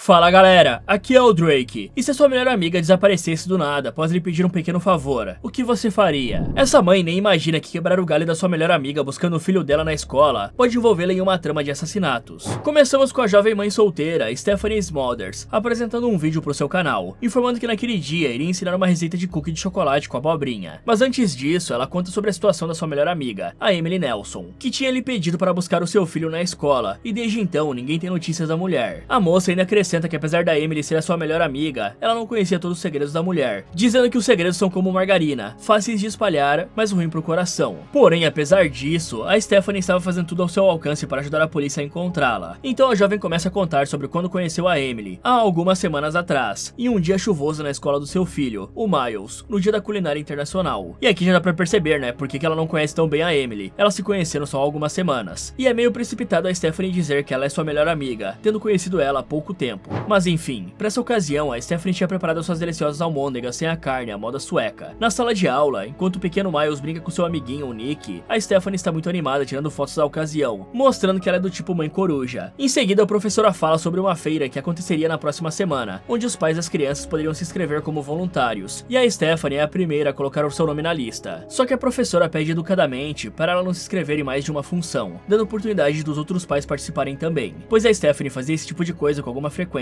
Fala galera, aqui é o Drake. E se a sua melhor amiga desaparecesse do nada após lhe pedir um pequeno favor, o que você faria? Essa mãe nem imagina que quebrar o galho da sua melhor amiga buscando o filho dela na escola pode envolvê-la em uma trama de assassinatos. Começamos com a jovem mãe solteira, Stephanie Smothers, apresentando um vídeo pro seu canal, informando que naquele dia iria ensinar uma receita de cookie de chocolate com abobrinha. Mas antes disso, ela conta sobre a situação da sua melhor amiga, a Emily Nelson, que tinha lhe pedido para buscar o seu filho na escola, e desde então ninguém tem notícias da mulher. A moça ainda acrescenta que apesar da Emily ser a sua melhor amiga, ela não conhecia todos os segredos da mulher, dizendo que os segredos são como margarina, fáceis de espalhar, mas ruim pro coração. Porém, apesar disso, a Stephanie estava fazendo tudo ao seu alcance para ajudar a polícia a encontrá-la. Então a jovem começa a contar sobre quando conheceu a Emily, há algumas semanas atrás, em um dia chuvoso na escola do seu filho, o Miles, no dia da culinária internacional. E aqui já dá pra perceber, né, porque que ela não conhece tão bem a Emily, elas se conheceram só há algumas semanas. E é meio precipitado a Stephanie dizer que ela é sua melhor amiga, tendo conhecido ela há pouco tempo. Mas enfim, para essa ocasião, a Stephanie tinha preparado suas deliciosas almôndegas sem a carne, à moda sueca. Na sala de aula, enquanto o pequeno Miles brinca com seu amiguinho, o Nick, a Stephanie está muito animada tirando fotos da ocasião, mostrando que ela é do tipo mãe coruja. Em seguida, a professora fala sobre uma feira que aconteceria na próxima semana, onde os pais das crianças poderiam se inscrever como voluntários, e a Stephanie é a primeira a colocar o seu nome na lista. Só que a professora pede educadamente para ela não se inscrever em mais de uma função, dando oportunidade dos outros pais participarem também, pois a Stephanie fazia esse tipo de coisa com alguma frequência.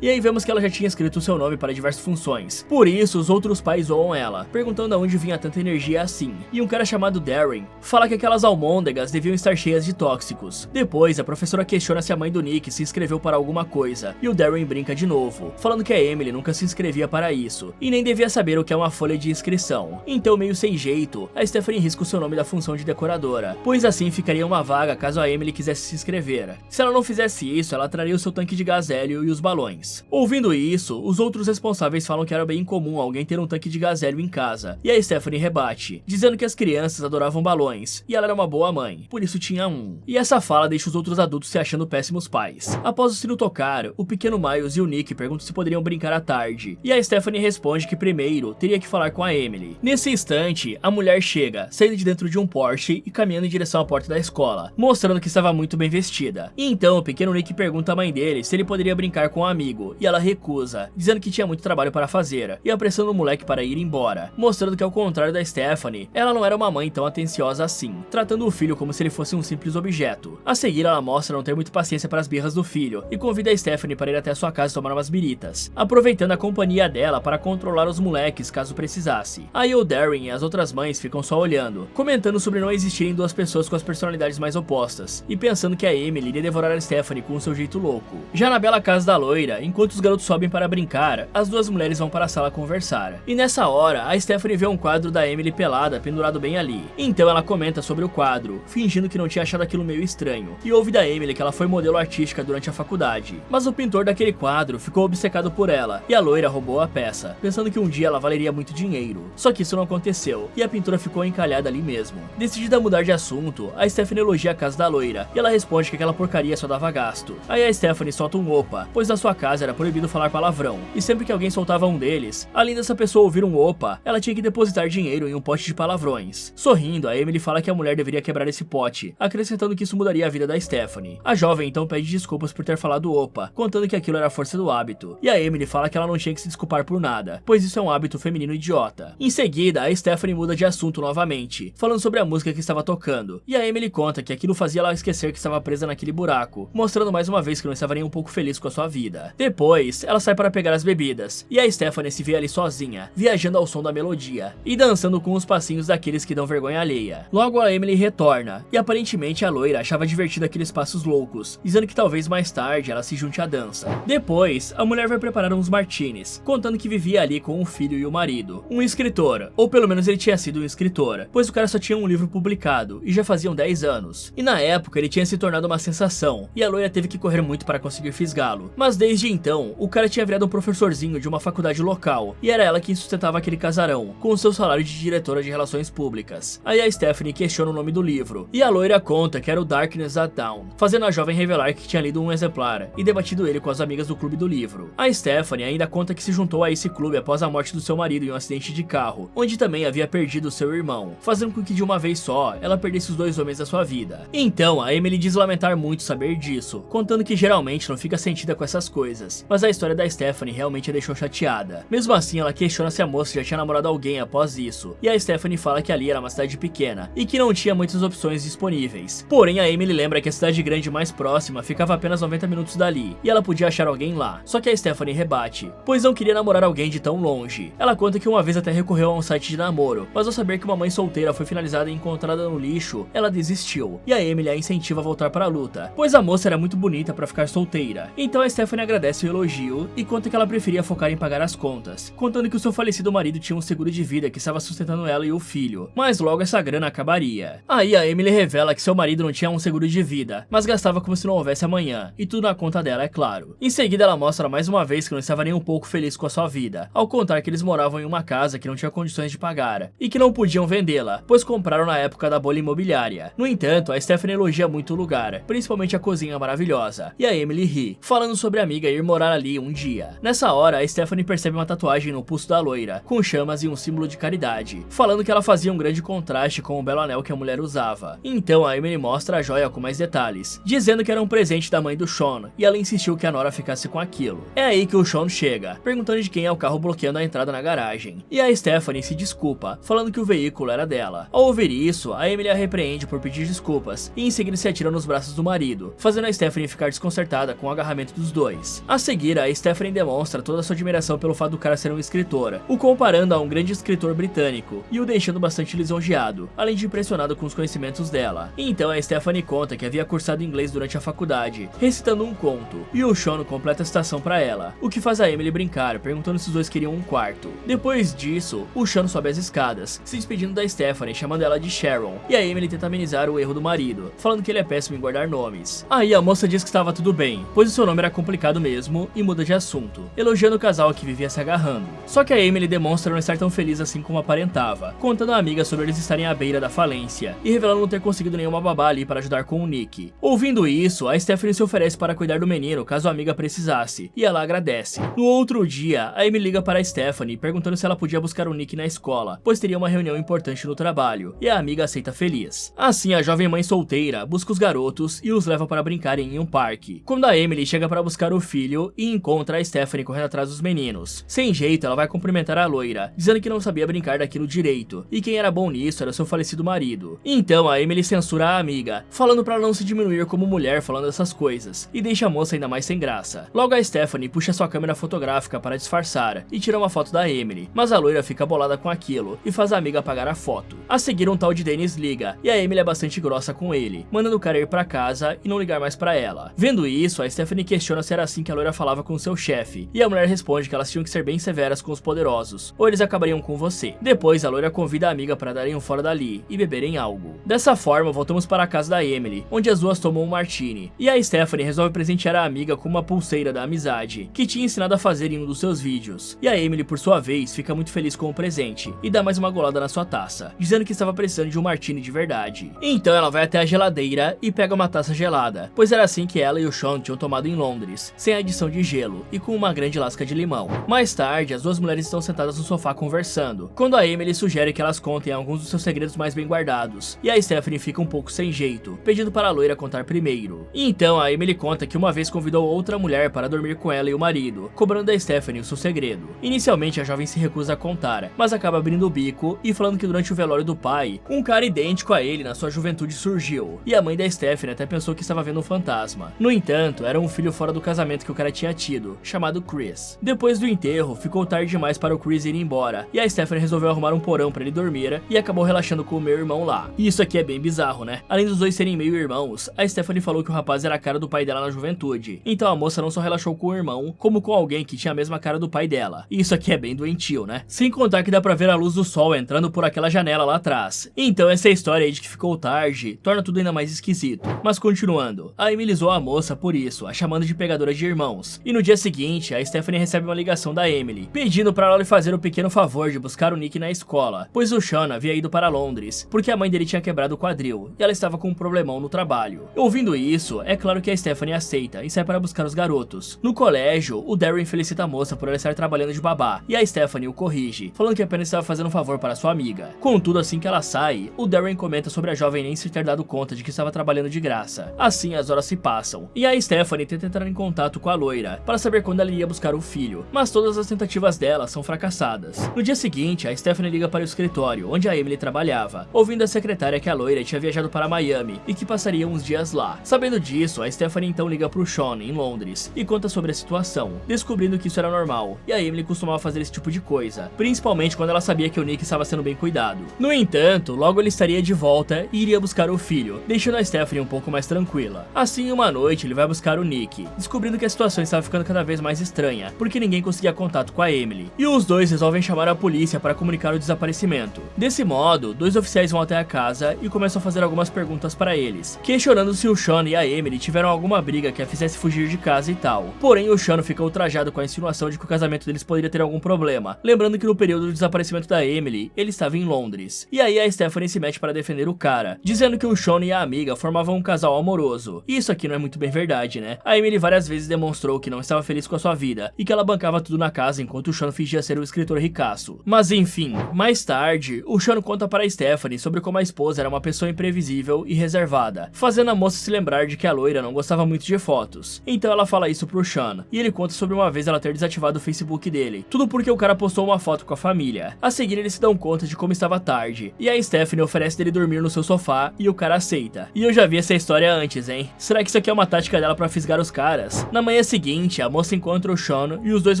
E aí vemos que ela já tinha escrito o seu nome para diversas funções. Por isso, os outros pais zoam ela, perguntando de onde vinha tanta energia assim. E um cara chamado Darren fala que aquelas almôndegas deviam estar cheias de tóxicos. Depois, a professora questiona se a mãe do Nick se inscreveu para alguma coisa, e o Darren brinca de novo, falando que a Emily nunca se inscrevia para isso, e nem devia saber o que é uma folha de inscrição. Então, meio sem jeito, a Stephanie risca o seu nome da função de decoradora, pois assim ficaria uma vaga caso a Emily quisesse se inscrever. Se ela não fizesse isso, ela traria o seu tanque de gás hélio e os balões. Ouvindo isso, os outros responsáveis falam que era bem comum alguém ter um tanque de gás hélio em casa, e a Stephanie rebate, dizendo que as crianças adoravam balões, e ela era uma boa mãe, por isso tinha um. E essa fala deixa os outros adultos se achando péssimos pais. Após o sino tocar, o pequeno Miles e o Nick perguntam se poderiam brincar à tarde, e a Stephanie responde que primeiro teria que falar com a Emily. Nesse instante, a mulher chega, saindo de dentro de um Porsche e caminhando em direção à porta da escola, mostrando que estava muito bem vestida. E então o pequeno Nick pergunta à mãe dele se ele poderia brincar com um amigo, e ela recusa, dizendo que tinha muito trabalho para fazer, e apressando o moleque para ir embora, mostrando que ao contrário da Stephanie, ela não era uma mãe tão atenciosa assim, tratando o filho como se ele fosse um simples objeto. A seguir, ela mostra não ter muita paciência para as birras do filho, e convida a Stephanie para ir até sua casa tomar umas biritas, aproveitando a companhia dela para controlar os moleques caso precisasse. Aí o Darren e as outras mães ficam só olhando, comentando sobre não existirem duas pessoas com as personalidades mais opostas, e pensando que a Emily iria devorar a Stephanie com o seu jeito louco. Já na bela casa da loira, enquanto os garotos sobem para brincar, as duas mulheres vão para a sala conversar. E nessa hora, a Stephanie vê um quadro da Emily pelada pendurado bem ali. Então ela comenta sobre o quadro, fingindo que não tinha achado aquilo meio estranho, e ouve da Emily que ela foi modelo artística durante a faculdade. Mas o pintor daquele quadro ficou obcecado por ela, e a loira roubou a peça, pensando que um dia ela valeria muito dinheiro. Só que isso não aconteceu, e a pintura ficou encalhada ali mesmo. Decidida a mudar de assunto, a Stephanie elogia a casa da loira, e ela responde que aquela porcaria só dava gasto. Aí a Stephanie solta um opa, pois na sua casa era proibido falar palavrão, e sempre que alguém soltava um deles, além dessa pessoa ouvir um opa, ela tinha que depositar dinheiro em um pote de palavrões. Sorrindo, a Emily fala que a mulher deveria quebrar esse pote, acrescentando que isso mudaria a vida da Stephanie. A jovem então pede desculpas por ter falado opa, contando que aquilo era a força do hábito, e a Emily fala que ela não tinha que se desculpar por nada, pois isso é um hábito feminino idiota. Em seguida, a Stephanie muda de assunto novamente, falando sobre a música que estava tocando, e a Emily conta que aquilo fazia ela esquecer que estava presa naquele buraco, mostrando mais uma vez que não estava nem um pouco feliz com a sua vida. Depois, ela sai para pegar as bebidas, e a Stephanie se vê ali sozinha, viajando ao som da melodia, e dançando com os passinhos daqueles que dão vergonha alheia. Logo a Emily retorna, e aparentemente a loira achava divertido aqueles passos loucos, dizendo que talvez mais tarde ela se junte à dança. Depois, a mulher vai preparar uns martinis, contando que vivia ali com um filho e o marido, um escritor, ou pelo menos ele tinha sido um escritor, pois o cara só tinha um livro publicado, e já faziam 10 anos. E na época ele tinha se tornado uma sensação, e a loira teve que correr muito para conseguir fisgá-lo. Mas desde então, o cara tinha virado um professorzinho de uma faculdade local, e era ela quem sustentava aquele casarão, com o seu salário de diretora de relações públicas. Aí a Stephanie questiona o nome do livro, e a loira conta que era o Darkness at Dawn, fazendo a jovem revelar que tinha lido um exemplar, e debatido ele com as amigas do clube do livro. A Stephanie ainda conta que se juntou a esse clube após a morte do seu marido em um acidente de carro, onde também havia perdido seu irmão, fazendo com que de uma vez só, ela perdesse os dois homens da sua vida. Então, a Emily diz lamentar muito saber disso, contando que geralmente não fica sentida com essa essas coisas, mas a história da Stephanie realmente a deixou chateada. Mesmo assim, ela questiona se a moça já tinha namorado alguém após isso, e a Stephanie fala que ali era uma cidade pequena e que não tinha muitas opções disponíveis. Porém, a Emily lembra que a cidade grande mais próxima ficava apenas 90 minutos dali, e ela podia achar alguém lá. Só que a Stephanie rebate, pois não queria namorar alguém de tão longe. Ela conta que uma vez até recorreu a um site de namoro, mas ao saber que uma mãe solteira foi finalizada e encontrada no lixo, ela desistiu, e a Emily a incentiva a voltar para a luta, pois a moça era muito bonita para ficar solteira. Então a Stephanie agradece o elogio e conta que ela preferia focar em pagar as contas, contando que o seu falecido marido tinha um seguro de vida que estava sustentando ela e o filho, mas logo essa grana acabaria. Aí a Emily revela que seu marido não tinha um seguro de vida, mas gastava como se não houvesse amanhã, e tudo na conta dela, é claro. Em seguida ela mostra mais uma vez que não estava nem um pouco feliz com a sua vida, ao contar que eles moravam em uma casa que não tinha condições de pagar, e que não podiam vendê-la, pois compraram na época da bolha imobiliária. No entanto, a Stephanie elogia muito o lugar, principalmente a cozinha maravilhosa, e a Emily ri, falando sobre a amiga ir morar ali um dia. Nessa hora, a Stephanie percebe uma tatuagem no pulso da loira, com chamas e um símbolo de caridade, falando que ela fazia um grande contraste com o belo anel que a mulher usava. Então a Emily mostra a joia com mais detalhes, dizendo que era um presente da mãe do Sean, e ela insistiu que a Nora ficasse com aquilo. É aí que o Sean chega, perguntando de quem é o carro bloqueando a entrada na garagem, e a Stephanie se desculpa, falando que o veículo era dela. Ao ouvir isso, a Emily a repreende por pedir desculpas, e em seguida se atira nos braços do marido, fazendo a Stephanie ficar desconcertada com o agarramento dos dois. A seguir, a Stephanie demonstra toda a sua admiração pelo fato do cara ser um escritor, o comparando a um grande escritor britânico, e o deixando bastante lisonjeado, além de impressionado com os conhecimentos dela. Então a Stephanie conta que havia cursado inglês durante a faculdade, recitando um conto, e o Sean completa a citação pra ela, o que faz a Emily brincar, perguntando se os dois queriam um quarto. Depois disso, o Sean sobe as escadas, se despedindo da Stephanie, chamando ela de Sharon, e a Emily tenta amenizar o erro do marido, falando que ele é péssimo em guardar nomes. Aí a moça diz que estava tudo bem, pois o seu nome era complicado mesmo, e muda de assunto, elogiando o casal que vivia se agarrando. Só que a Emily demonstra não estar tão feliz assim como aparentava, contando à amiga sobre eles estarem à beira da falência, e revelando não ter conseguido nenhuma babá ali para ajudar com o Nick. Ouvindo isso, a Stephanie se oferece para cuidar do menino caso a amiga precisasse, e ela agradece. No outro dia, a Emily liga para a Stephanie, perguntando se ela podia buscar o Nick na escola, pois teria uma reunião importante no trabalho, e a amiga aceita feliz. Assim, a jovem mãe solteira busca os garotos e os leva para brincarem em um parque. Quando a Emily chega para buscar o filho e encontra a Stephanie correndo atrás dos meninos. Sem jeito, ela vai cumprimentar a loira, dizendo que não sabia brincar daquilo direito, e quem era bom nisso era seu falecido marido. Então a Emily censura a amiga, falando para não se diminuir como mulher falando essas coisas, e deixa a moça ainda mais sem graça. Logo a Stephanie puxa sua câmera fotográfica para disfarçar e tira uma foto da Emily, mas a loira fica bolada com aquilo e faz a amiga apagar a foto. A seguir, um tal de Dennis liga, e a Emily é bastante grossa com ele, mandando o cara ir pra casa e não ligar mais pra ela. Vendo isso, a Stephanie questiona se era assim que a loira falava com seu chefe, e a mulher responde que elas tinham que ser bem severas com os poderosos, ou eles acabariam com você. Depois, a loira convida a amiga para darem um fora dali e beberem algo. Dessa forma, voltamos para a casa da Emily, onde as duas tomam um martini, e a Stephanie resolve presentear a amiga com uma pulseira da amizade, que tinha ensinado a fazer em um dos seus vídeos. E a Emily, por sua vez, fica muito feliz com o presente, e dá mais uma golada na sua taça, dizendo que estava precisando de um martini de verdade. Então ela vai até a geladeira e pega uma taça gelada, pois era assim que ela e o Sean tinham tomado em Londres, sem adição de gelo, e com uma grande lasca de limão. Mais tarde, as duas mulheres estão sentadas no sofá conversando, quando a Emily sugere que elas contem alguns dos seus segredos mais bem guardados, e a Stephanie fica um pouco sem jeito, pedindo para a loira contar primeiro. Então a Emily conta que uma vez convidou outra mulher para dormir com ela e o marido, cobrando da Stephanie o seu segredo. Inicialmente a jovem se recusa a contar, mas acaba abrindo o bico e falando que durante o velório do pai, um cara idêntico a ele na sua juventude surgiu, e a mãe da Stephanie até pensou que estava vendo um fantasma. No entanto, era um filho fora do casamento que o cara tinha tido, chamado Chris. Depois do enterro, ficou tarde demais para o Chris ir embora, e a Stephanie resolveu arrumar um porão para ele dormir e acabou relaxando com o meio irmão lá. E isso aqui é bem bizarro, né? Além dos dois serem meio irmãos, a Stephanie falou que o rapaz era a cara do pai dela na juventude. Então a moça não só relaxou com o irmão, como com alguém que tinha a mesma cara do pai dela. E isso aqui é bem doentio, né? Sem contar que dá pra ver a luz do sol entrando por aquela janela lá atrás. Então essa história aí de que ficou tarde torna tudo ainda mais esquisito. Mas continuando, a Emily zoou a moça por isso, a chamando de pegadora de irmãos. E no dia seguinte, a Stephanie recebe uma ligação da Emily, pedindo pra ela lhe fazer o pequeno favor de buscar o Nick na escola, pois o Sean havia ido para Londres, porque a mãe dele tinha quebrado o quadril, e ela estava com um problemão no trabalho. Ouvindo isso, é claro que a Stephanie aceita e sai para buscar os garotos. No colégio, o Darren felicita a moça por ela estar trabalhando de babá, e a Stephanie o corrige, falando que apenas estava fazendo um favor para sua amiga. Contudo, assim que ela sai, o Darren comenta sobre a jovem nem se ter dado conta de que estava trabalhando de graça. Assim, as horas se passam, e a Stephanie tenta entrar em contato com a loira para saber quando ela iria buscar o filho, mas todas as tentativas dela são fracassadas. No dia seguinte, a Stephanie liga para o escritório onde a Emily trabalhava, ouvindo a secretária que a loira tinha viajado para Miami e que passaria uns dias lá. Sabendo disso, a Stephanie então liga pro Sean em Londres e conta sobre a situação, descobrindo que isso era normal, e a Emily costumava fazer esse tipo de coisa, principalmente quando ela sabia que o Nick estava sendo bem cuidado. No entanto, logo ele estaria de volta e iria buscar o filho, deixando a Stephanie um pouco mais tranquila. Assim, uma noite, ele vai buscar o Nick, descobrindo que a situação estava ficando cada vez mais estranha, porque ninguém conseguia contato com a Emily. E os dois resolvem chamar a polícia para comunicar o desaparecimento. Desse modo, dois oficiais vão até a casa e começam a fazer algumas perguntas para eles, questionando se o Sean e a Emily tiveram alguma briga que a fizesse fugir de casa e tal. Porém, o Sean fica ultrajado com a insinuação de que o casamento deles poderia ter algum problema, lembrando que no período do desaparecimento da Emily, ele estava em Londres. E aí a Stephanie se mete para defender o cara, dizendo que o Sean e a amiga formavam um casal amoroso. E isso aqui não é muito bem verdade, né? A Emily várias vezes demonstrou que não estava feliz com a sua vida e que ela bancava tudo na casa enquanto o Sean fingia ser o escritor ricaço. Mas enfim, mais tarde, o Sean conta para a Stephanie sobre como a esposa era uma pessoa imprevisível e reservada, fazendo a moça se lembrar de que a loira não gostava muito de fotos. Então ela fala isso pro Sean, e ele conta sobre uma vez ela ter desativado o Facebook dele, tudo porque o cara postou uma foto com a família. A seguir eles se dão conta de como estava tarde, e a Stephanie oferece dele dormir no seu sofá e o cara aceita. E eu já vi essa história antes, hein? Será que isso aqui é uma tática dela pra fisgar os caras? Na manhã seguinte, a moça encontra o Sean e os dois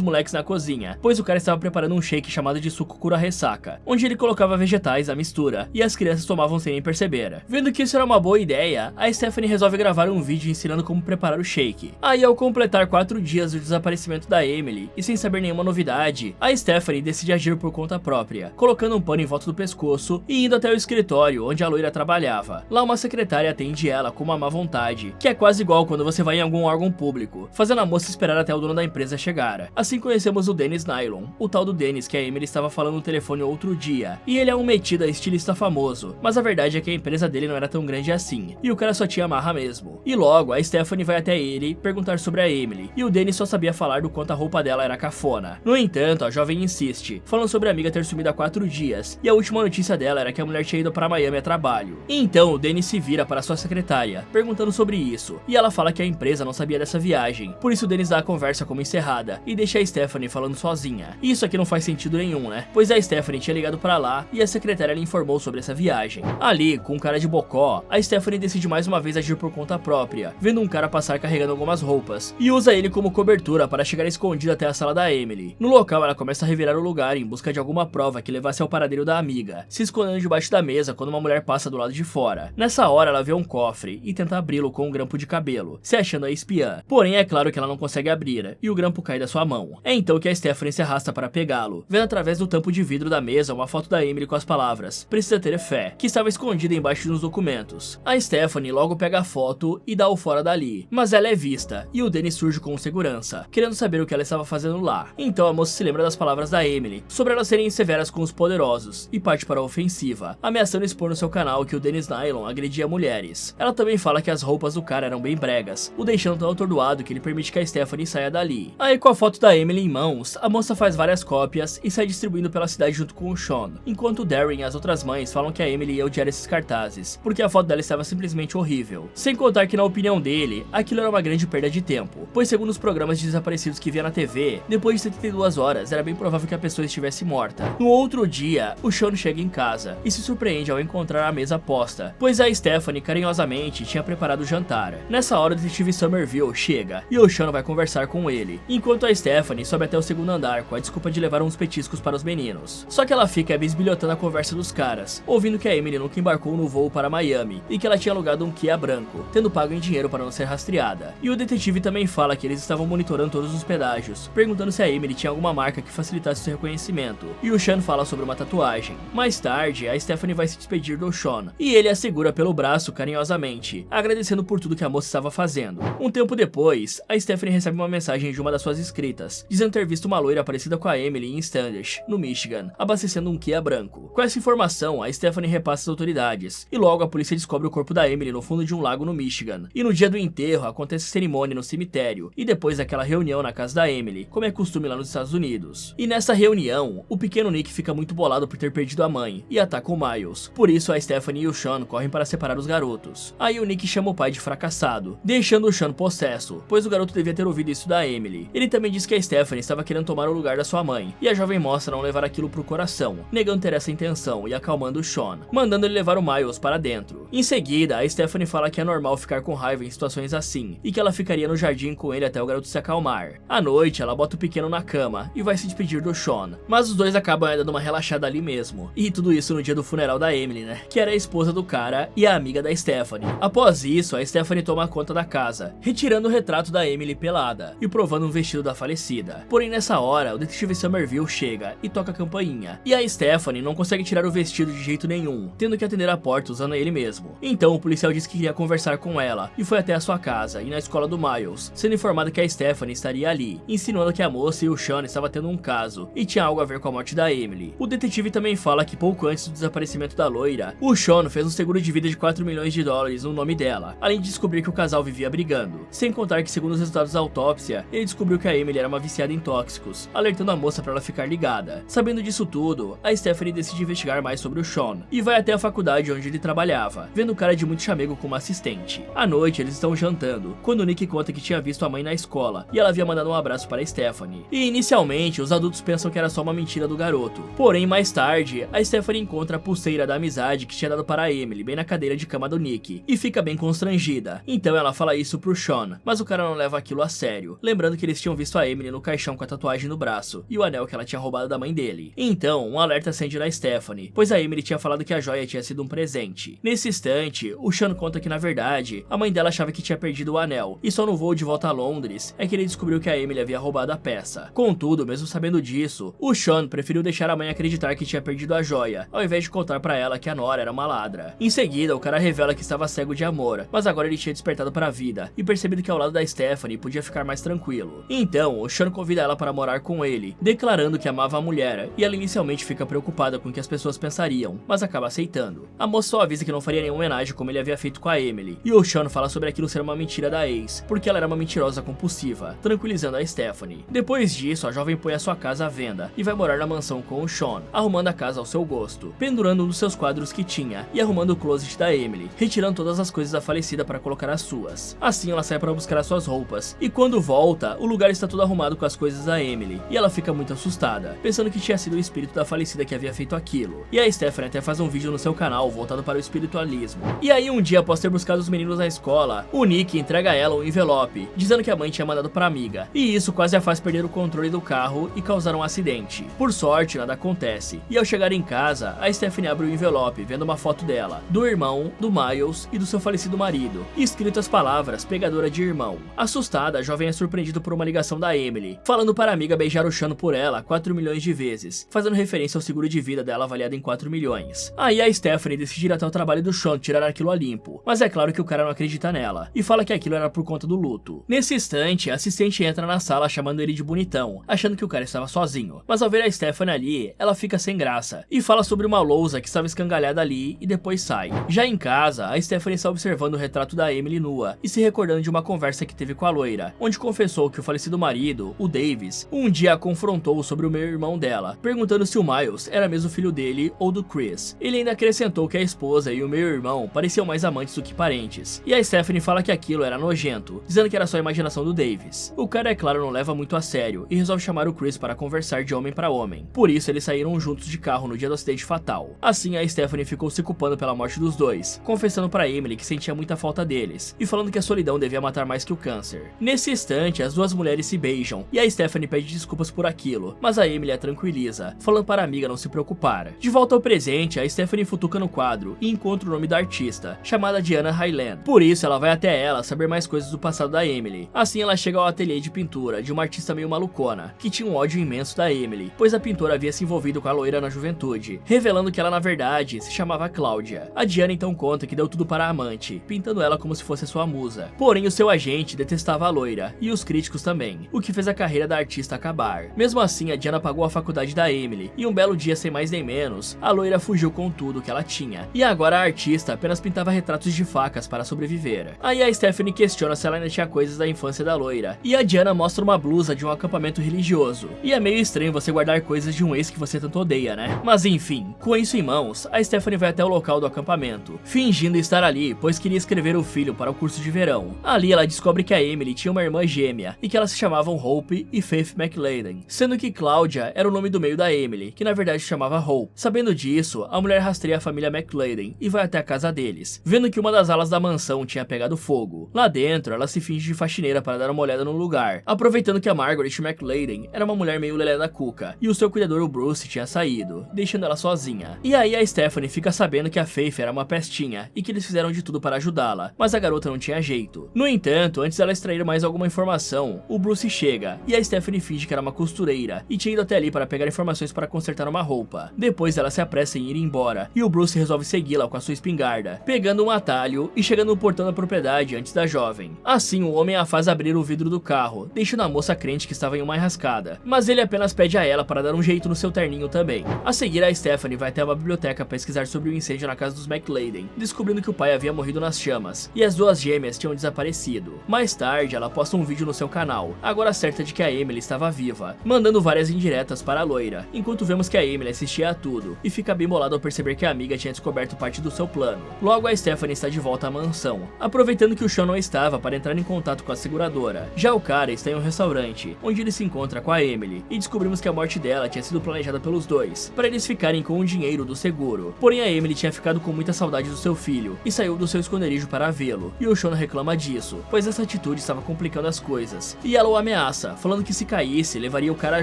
moleques na cozinha, pois o cara estava preparando um shake chamado de suco cura-ressaca, onde ele colocava vegetais à mistura, e as crianças tomavam sem nem perceber. Vendo que isso era uma boa ideia, a Stephanie resolve gravar um vídeo ensinando como preparar o shake. Aí, ao completar 4 dias do desaparecimento da Emily, e sem saber nenhuma novidade, a Stephanie decide agir por conta própria, colocando um pano em volta do pescoço e indo até o escritório onde a loira trabalhava. Lá uma secretária atende ela com uma má vontade, que é quase igual quando você vai em algum órgão público, fazendo a moça esperar até o dono da empresa chegar. Assim conhecemos o Dennis Nylon, o tal do Dennis que a Emily estava falando no telefone outro dia, e ele é um metido estilista famoso, mas a verdade é que a empresa dele não era tão grande assim, e o cara só tinha marra mesmo. E logo, a Stephanie vai até ele perguntar sobre a Emily, e o Dennis só sabia falar do quanto a roupa dela era cafona. No entanto, a jovem insiste, falando sobre a amiga ter sumido há 4 dias, e a última notícia dela era que a mulher tinha ido para Miami a trabalho. Então, o Dennis se vira para sua secretária, perguntando sobre isso, e ela fala que a empresa não sabia dessa viagem, por isso o Dennis dá a conversa como encerrada, e deixa a Stephanie falando sozinha. E isso aqui não faz sentido nenhum, né? Pois a Stephanie tinha ligado para lá, e a secretária lhe informou sobre essa viagem. Ali, com um cara de bocó, a Stephanie decide mais uma vez agir por conta própria, vendo um cara passar carregando algumas roupas, e usa ele como cobertura para chegar escondida até a sala da Emily. No local, ela começa a revirar o lugar em busca de alguma prova que levasse ao paradeiro da amiga, se escondendo debaixo da mesa quando uma mulher passa do lado de fora. Nessa hora, ela vê um cofre e tenta abri-lo com um grampo de cabelo, se achando a espiã. Porém, é claro que ela não consegue abrir, e o grampo cai da sua mão. É então que a Stephanie se arrasta para pegá-lo, vendo através do tampo de vidro da mesa uma foto da Emily com as palavras "Precisa ter fé", que estava escondida embaixo dos documentos. A Stephanie logo pega a foto e dá-o fora dali, mas ela é vista, e o Dennis surge com segurança, querendo saber o que ela estava fazendo lá. Então a moça se lembra das palavras da Emily, sobre elas serem severas com os poderosos, e parte para a ofensiva, ameaçando expor no seu canal que o Dennis Nylon agredia mulheres. Ela também fala que as roupas do cara eram bem bregas, o deixando tão atordoado que ele permite que a Stephanie saia dali. Aí, com a foto da Emily em mãos, a moça faz várias cópias e sai distribuindo pela cidade junto com o Sean, enquanto o Darren e as outras mães falam que a Emily ia odiar esses cartazes, porque a foto dela estava simplesmente horrível. Sem contar que, na opinião dele, aquilo era uma grande perda de tempo, pois segundo os programas de desaparecidos que via na TV, depois de 72 horas era bem provável que a pessoa estivesse morta. No outro dia, o Sean chega em casa e se surpreende ao encontrar a mesa posta, pois a Stephanie carinhosamente tinha preparado o jantar. Nessa hora, o detetive Somerville chega e o Sean vai conversar com ele, enquanto a Stephanie sobe até o segundo andar com a desculpa de levar uns petiscos para os meninos. Só que ela fica bisbilhotando a conversa dos caras, ouvindo que a Emily nunca embarcou no voo para Miami e que ela tinha alugado um Kia branco, tendo pago em dinheiro para não ser rastreada. E o detetive também fala que eles estavam monitorando todos os pedágios, perguntando se a Emily tinha alguma marca que facilitasse seu reconhecimento, e o Sean fala sobre uma tatuagem. Mais tarde, a Stephanie vai se despedir do Sean, e ele a segura pelo braço carinhosamente, agradecendo por tudo que a moça estava fazendo. Um tempo depois, a Stephanie recebe uma mensagem de uma das suas inscritas, dizendo ter visto uma loira parecida com a Emily em Standish, no Michigan, abastecendo um Kia branco. Com essa informação, a Stephanie repassa às autoridades, e logo a polícia descobre o corpo da Emily no fundo de um lago no Michigan. E no dia do enterro, acontece cerimônia no cemitério, e depois daquela reunião na casa da Emily, como é costume lá nos Estados Unidos. E nessa reunião, o pequeno Nick fica muito bolado por ter perdido a mãe, e ataca o Miles. Por isso, a Stephanie e o Sean correm para separar os garotos. Aí o Nick chama o pai de fracassado, deixando o Sean possesso, processo, pois o garoto devia ter ouvido isso da Emily. Ele também diz que a Stephanie estava querendo tomar o lugar da sua mãe, e a jovem mostra não levar aquilo pro coração, negando ter essa intenção e acalmando o Sean, mandando ele levar o Miles para dentro. Em seguida, a Stephanie fala que é normal ficar com raiva em situações assim, e que ela ficaria no jardim com ele até o garoto se acalmar. À noite, ela bota o pequeno na cama e vai se despedir do Sean, mas os dois acabam dando uma relaxada ali mesmo. E tudo isso no dia do funeral da Emily, né? Que era a esposa do cara e a amiga da Stephanie. Após isso, a Stephanie toma conta da casa, retirando o retrato da Emily pelada e provando um vestido da falecida. Porém, nessa hora, o detetive Somerville chega e toca a campainha, e a Stephanie não consegue tirar o vestido de jeito nenhum, tendo que atender a porta usando ele mesmo. Então o policial disse que queria conversar com ela e foi até a sua casa e na escola do Miles, sendo informado que a Stephanie estaria ali, insinuando que a moça e o Sean estavam tendo um caso e tinha algo a ver com a morte da Emily. O detetive também fala que pouco antes do desaparecimento da loira, o Sean fez um seguro de vida de 4 milhões de dólares no nome dela, além de descobrir que o casal vivia brigando. Sem contar que, segundo os resultados da autópsia, ele descobriu que a Emily era uma viciada em tóxicos, alertando a moça para ela ficar ligada. Sabendo disso tudo, a Stephanie decide investigar mais sobre o Sean e vai até a faculdade onde ele trabalhava, vendo o cara de muito chamego como assistente. À noite, eles estão jantando, quando o Nick conta que tinha visto a mãe na escola e ela havia mandado um abraço para a Stephanie. E inicialmente, os adultos pensam que era só uma mentira do garoto. Porém, mais tarde, a Stephanie encontra a pulseira da amizade que tinha dado para a Emily bem na cadeira de cama do Nick e fica bem constrangida. Então ela fala isso pro Sean, mas o cara não leva aquilo a sério, lembrando que eles tinham visto a Emily no caixão com a tatuagem no braço e o anel que ela tinha roubado da mãe dele. Então, um alerta acende na Stephanie, pois a Emily tinha falado que a joia tinha sido um presente. Nesse instante, o Sean conta que na verdade, a mãe dela achava que tinha perdido o anel, e só no voo de volta a Londres é que ele descobriu que a Emily havia roubado a peça. Contudo, mesmo sabendo disso, o Sean preferiu deixar a mãe acreditar que tinha perdido a joia, ao invés de contar pra ela que a nora era uma ladra. Em seguida, o cara revela que estava cego de amor, mas agora ele tinha despertado para a vida e percebido que ao lado da Stephanie podia ficar mais tranquilo. Então, o Sean convida ela para morar com ele, declarando que amava a mulher, e ela inicialmente fica preocupada com o que as pessoas pensariam, mas acaba aceitando. A moça só avisa que não faria nenhuma homenagem como ele havia feito com a Emily, e o Sean fala sobre aquilo ser uma mentira da ex, porque ela era uma mentirosa compulsiva, tranquilizando a Stephanie. Depois disso, a jovem põe a sua casa à venda e vai morar na mansão com o Sean, arrumando a casa ao seu gosto, pendurando um dos seus quadros que tinha e arrumando o closet da Emily, retirando todas as coisas da falecida para colocar as suas. Assim ela sai para buscar as suas roupas, e quando volta, o lugar está todo arrumado com as coisas da Emily, e ela fica muito assustada, pensando que tinha sido o espírito da falecida que havia feito aquilo. E a Stephanie até faz um vídeo no seu canal voltado para o espiritualismo. E aí um dia, após ter buscado os meninos na escola, o Nick entrega a ela um envelope, dizendo que a mãe tinha mandado para a amiga, e isso quase a faz perder o controle do carro e causar um acidente. Por sorte, nada acontece, e ao chegar em casa, a Stephanie abre o envelope, vendo uma foto dela, do irmão, do Miles e do seu falecido marido, e escrito as palavras pegadora de irmão. Assustada, a jovem é surpreendida por uma ligação da Emily, falando para a amiga beijar o Sean por ela 4 milhões de vezes, fazendo referência ao seguro de vida dela avaliado em 4 milhões. Aí a Stephanie decide ir até o trabalho do Sean tirar aquilo a limpo, mas é claro que o cara não acredita nela, e fala que aquilo era por conta do luto. Nesse instante, a assistente entra na sala chamando ele de bonitão, achando que o cara estava sozinho, mas ao ver a Stephanie ali, ela fica sem graça, e fala sobre uma lousa que estava escangalhada ali e depois sai. Já em casa, a Stephanie está observando o retrato da Emily nua e se recordando de uma conversa que teve com a loira, onde confessou que o falecido marido, o Davis, um dia a confrontou sobre o meio-irmão dela, perguntando se o Miles era mesmo filho dele ou do Chris. Ele ainda acrescentou que a esposa e o meio-irmão pareciam mais amantes do que parentes, e a Stephanie fala que aquilo era nojento, dizendo que era só a imaginação do Davis. O cara, é claro, não leva muito a sério e resolve chamar o Chris para conversar de homem para homem. Por isso, eles saíram juntos de carro no dia do acidente fatal. Assim, a Stephanie ficou se culpando pela morte dos dois, confessando para Emily que sentia muita falta deles, e falando que a solidão devia matar mais que o câncer. Nesse instante, as duas mulheres se beijam, e a Stephanie pede desculpas por aquilo, mas a Emily a tranquiliza, falando para a amiga não se preocupar. De volta ao presente, a Stephanie futuca no quadro e encontra o nome da artista, chamada Diana Highland. Por isso, ela vai até ela saber mais coisas do passado da Emily. Assim, ela chega ao ateliê de pintura de uma artista meio malucona, que tinha um ódio imenso da Emily, pois a pintora havia se envolvido com a loira na juventude, revelando que ela na verdade se chamava Cláudia. A Diana então conta que deu tudo para a amante, pintando ela como se fosse sua musa. Porém, o seu agente detestava a loira, e os críticos também, o que fez a carreira da artista acabar. Mesmo assim, a Diana pagou a faculdade da Emily, e um belo dia, sem mais nem menos, a loira fugiu com tudo que ela tinha, e agora a artista apenas pintava retratos de facas para sobreviver. Aí a Stephanie questiona se ela ainda tinha coisas da infância da loira, e a Diana mostra uma blusa de um acampamento religioso, e é meio estranho você guardar coisas de um ex que você tanto odeia, né? Mas enfim, com isso em mãos, a Stephanie vai até o local do acampamento, fingindo estar ali, pois queria escrever o filho para o curso de verão. Ali ela descobre que a Emily tinha uma irmã gêmea e que elas se chamavam Hope e Faith McLaden, sendo que Claudia era o nome do meio da Emily, que na verdade se chamava Hope. Sabendo disso, a mulher rastreia a família McLaden e vai até a casa deles, vendo que uma das alas da mansão tinha pegado fogo. Lá dentro, ela se finge de faxineira para dar uma olhada no lugar, aproveitando que a Margaret McLaden era uma mulher meio lelé da cuca e o seu cuidador, o Bruce, tinha saído, deixando ela sozinha. E aí a Stephanie fica sabendo que a Faith era uma pestinha e que eles fizeram de tudo para ajudá-la, mas a garota não tinha jeito. No entanto, antes dela extrair mais alguma informação, o Bruce chega e a Stephanie finge que era uma costureira e tinha ido até ali para pegar informações para consertar uma roupa. Depois ela se apressa em ir embora e o Bruce resolve segui-la com a sua espingarda, pegando um atalho e chegando no portão da propriedade antes da jovem. Assim, o homem a faz abrir o vidro do carro, deixando a moça crente que estava em uma enrascada, mas ele apenas pede a ela para dar um jeito no seu terninho também. A seguir, a Stephanie vai até uma biblioteca pesquisar sobre o incêndio na casa dos McLaden, descobrindo que o pai havia morrido nas chamas e as duas gêmeas tinham desaparecido. Mais tarde, ela posta um vídeo no seu canal, agora certa de que a Emily estava viva, mandando várias indiretas para a loira, enquanto vemos que a Emily assistia a tudo e fica bem bolada ao perceber que a amiga tinha descoberto parte do seu plano. Logo, a Stephanie está de volta à mansão, aproveitando que o Sean não estava para entrar em contato com a seguradora. Já o cara está em um restaurante, onde ele se encontra com a Emily, e descobrimos que a morte dela tinha sido planejada pelos dois, para eles ficarem com o dinheiro do seguro. Porém, a Emily tinha ficado com muita saudade do seu filho, e saiu do seu esconderijo para vê-lo, e o Sean reclama disso, pois essa atitude estava complicando as coisas, e ela o ameaça, falando que se caísse, levaria o cara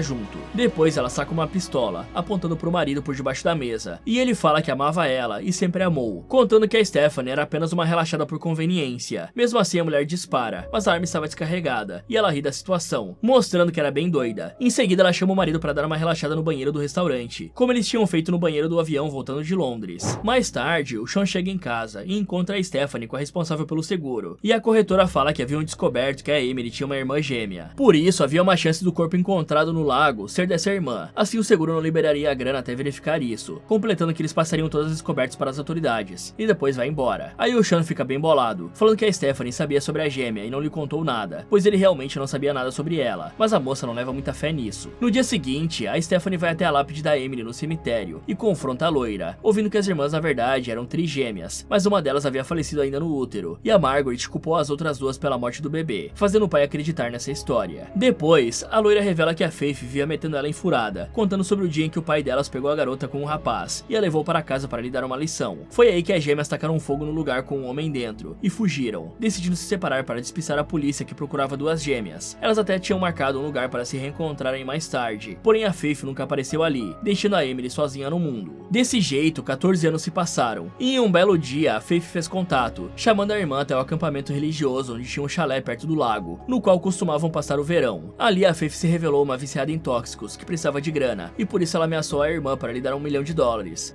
junto. Depois ela saca uma pistola, apontando pro marido por debaixo da mesa, e ele fala que amava ela e sempre amou, contando que a Stephanie era apenas uma relaxada por conveniência. Mesmo assim, a mulher dispara, mas a arma estava descarregada, e ela ri da situação, mostrando que era bem doida. Em seguida, ela chama o marido para dar uma relaxada no banheiro do restaurante, como eles tinham feito no banheiro do avião voltando de Londres. Mais tarde, o Sean chega em casa e encontra a Stephanie com a responsável pelo seguro, e a corretora fala que haviam descoberto que a Emily tinha uma irmã gêmea. Por isso, havia uma chance do corpo encontrado no lago ser dessa irmã. Assim, o seguro não liberaria a grana até verificar isso, completando que eles passariam todas as descobertas para as autoridades, e depois vai embora. Aí o Sean fica bem bolado, falando que a Stephanie sabia sobre a gêmea e não lhe contou nada, pois ele realmente não sabia nada sobre ela, mas a moça não leva muita fé nisso. No dia seguinte, a Stephanie vai até a lápide da Emily no cemitério e confronta a loira, ouvindo que as irmãs na verdade eram trigêmeas, mas uma delas havia falecido ainda no útero, e a Margaret culpou as outras duas pela morte do bebê, fazendo o pai acreditar nessa história. Depois, a loira revela que a Faith vivia metendo ela em furada, contando sobre o dia em que o pai delas pegou a garota com um rapaz e a levou para casa para lhe dar uma lição. Foi aí que as gêmeas tacaram fogo no lugar com um homem dentro e fugiram, decidindo se separar para despistar a polícia que procurava duas gêmeas. Elas até tinham marcado um lugar para se reencontrarem mais tarde, porém a Faith nunca apareceu ali, deixando a Emily sozinha no mundo. Desse jeito, 14 anos se passaram, e em um belo dia a Faith fez contato, chamando a irmã até o acampamento religioso onde tinha um chalé perto do lago, no qual costumavam passar o verão. Ali a Faith se revelou uma viciada em tóxicos que precisava de grana, e por isso ela ameaçou a irmã para lhe dar $1 milhão,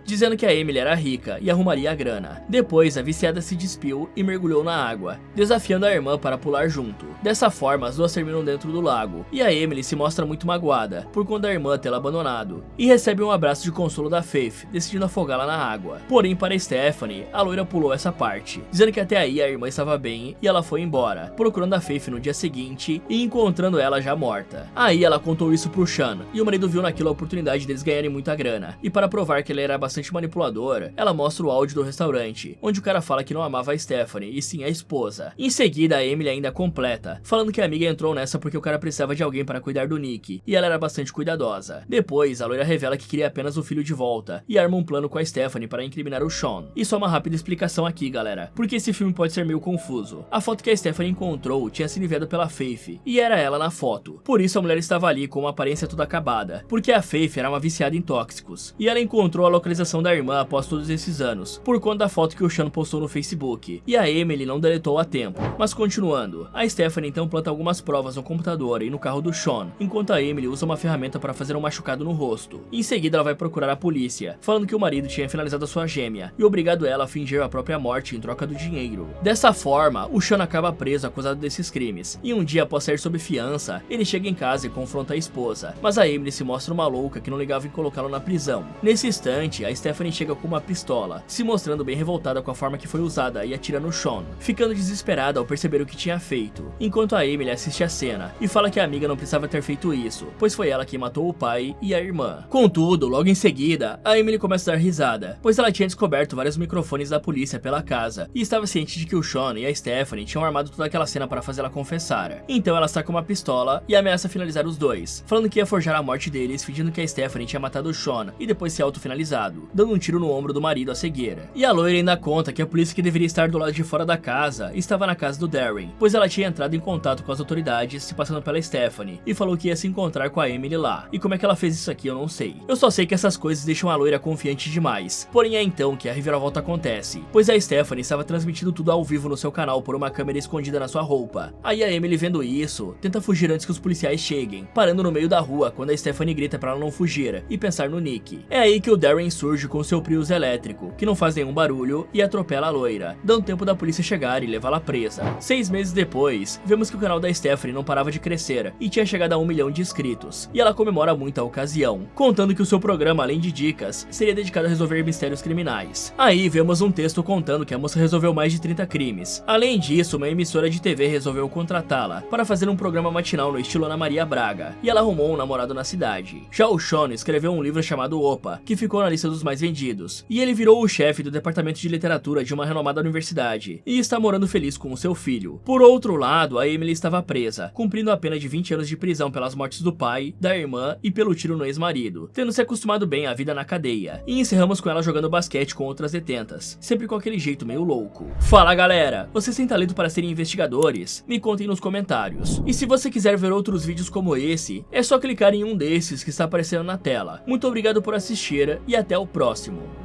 dizendo que a Emily era rica e arrumaria a grana. Depois a viciada se despiu e mergulhou na água, desafiando a irmã para pular junto. Dessa forma as duas terminam dentro do lago, e a Emily se mostra muito magoada por conta da irmã tê-la abandonado, e recebe um abraço de consolo da Faith, decidindo afogá-la na água. Porém, para Stephanie, a loira pulou essa parte, dizendo que até aí a irmã estava bem e ela foi embora, procurando a Faith no dia seguinte e encontrando ela já morta. Aí ela contou isso pro Sean, e o marido viu naquilo a oportunidade deles ganharem muita grana, e para provar que ele era bastante manipulador, ela mostra o áudio do restaurante, onde o cara fala que não amava a Stephanie, e sim a esposa. Em seguida, a Emily ainda completa, falando que a amiga entrou nessa porque o cara precisava de alguém para cuidar do Nick, e ela era bastante cuidadosa. Depois, a loira revela que queria apenas o filho de volta, e arma um plano com a Stephanie para incriminar o Sean. E só uma rápida explicação aqui, galera, porque esse filme pode ser meio confuso. A foto que a Stephanie encontrou tinha sido enviada pela Faith, e era ela na foto. Por isso a mulher estava ali com uma aparência toda acabada, porque a Faith era uma viciada em tóxicos, e ela encontrou a localização da irmã após todos esses anos, por conta da foto que o Sean postou no Facebook, e a Emily não deletou a tempo. Mas continuando, a Stephanie então planta algumas provas no computador e no carro do Sean, enquanto a Emily usa uma ferramenta para fazer um machucado no rosto. Em seguida ela vai procurar a polícia, falando que o marido tinha finalizado a sua gêmea, e obrigado ela a fingir a própria morte em troca do dinheiro. Dessa forma, o Sean acaba preso acusado desses crimes, e um dia após sair sob fiança, ele chega em casa e confronta a esposa, mas a Emily se mostra uma louca que não ligava em colocá-lo na prisão. Nesse instante, a Stephanie chega com uma pistola, se mostrando bem revoltada com a forma que foi usada e atira no Sean, ficando desesperada ao perceber o que tinha feito, enquanto a Emily assiste a cena e fala que a amiga não precisava ter feito isso, pois foi ela quem matou o pai e a irmã. Contudo, logo em seguida, a Emily começa a dar risada, pois ela tinha descoberto vários microfones da polícia pela casa e estava ciente de que o Sean e a Stephanie tinham armado filmado toda aquela cena para fazê-la confessar. Então ela saca uma pistola e ameaça finalizar os dois, falando que ia forjar a morte deles, fingindo que a Stephanie tinha matado o Sean e depois se autofinalizado, dando um tiro no ombro do marido a seguir. E a loira ainda conta que a polícia que deveria estar do lado de fora da casa estava na casa do Darren, pois ela tinha entrado em contato com as autoridades se passando pela Stephanie e falou que ia se encontrar com a Emily lá. E como é que ela fez isso aqui eu não sei. Eu só sei que essas coisas deixam a loira confiante demais. Porém é então que a reviravolta acontece, pois a Stephanie estava transmitindo tudo ao vivo no seu canal por uma câmera escondida na sua roupa. Aí a Emily, vendo isso, tenta fugir antes que os policiais cheguem, parando no meio da rua quando a Stephanie grita para ela não fugir e pensar no Nick. É aí que o Darren surge com seu Prius elétrico, que não faz nenhum barulho, e atropela a loira, dando tempo da polícia chegar e levá-la presa. 6 meses depois, vemos que o canal da Stephanie não parava de crescer e tinha chegado a 1 milhão de inscritos, e ela comemora muito a ocasião, contando que o seu programa, além de dicas, seria dedicado a resolver mistérios criminais. Aí vemos um texto contando que a moça resolveu mais de 30 crimes. Além disso, uma emissora de TV resolveu contratá-la para fazer um programa matinal no estilo Ana Maria Braga, e ela arrumou um namorado na cidade. Já o Sean escreveu um livro chamado Opa, que ficou na lista dos mais vendidos, e ele virou o chefe do departamento de literatura de uma renomada universidade, e está morando feliz com o seu filho. Por outro lado, a Emily estava presa, cumprindo a pena de 20 anos de prisão pelas mortes do pai, da irmã e pelo tiro no ex-marido, tendo se acostumado bem à vida na cadeia. E encerramos com ela jogando basquete com outras detentas, sempre com aquele jeito meio louco. Fala galera, vocês têm talento para serem investigadores? Me contem nos comentários. E se você quiser ver outros vídeos como esse, é só clicar em um desses que está aparecendo na tela. Muito obrigado por assistir e até o próximo.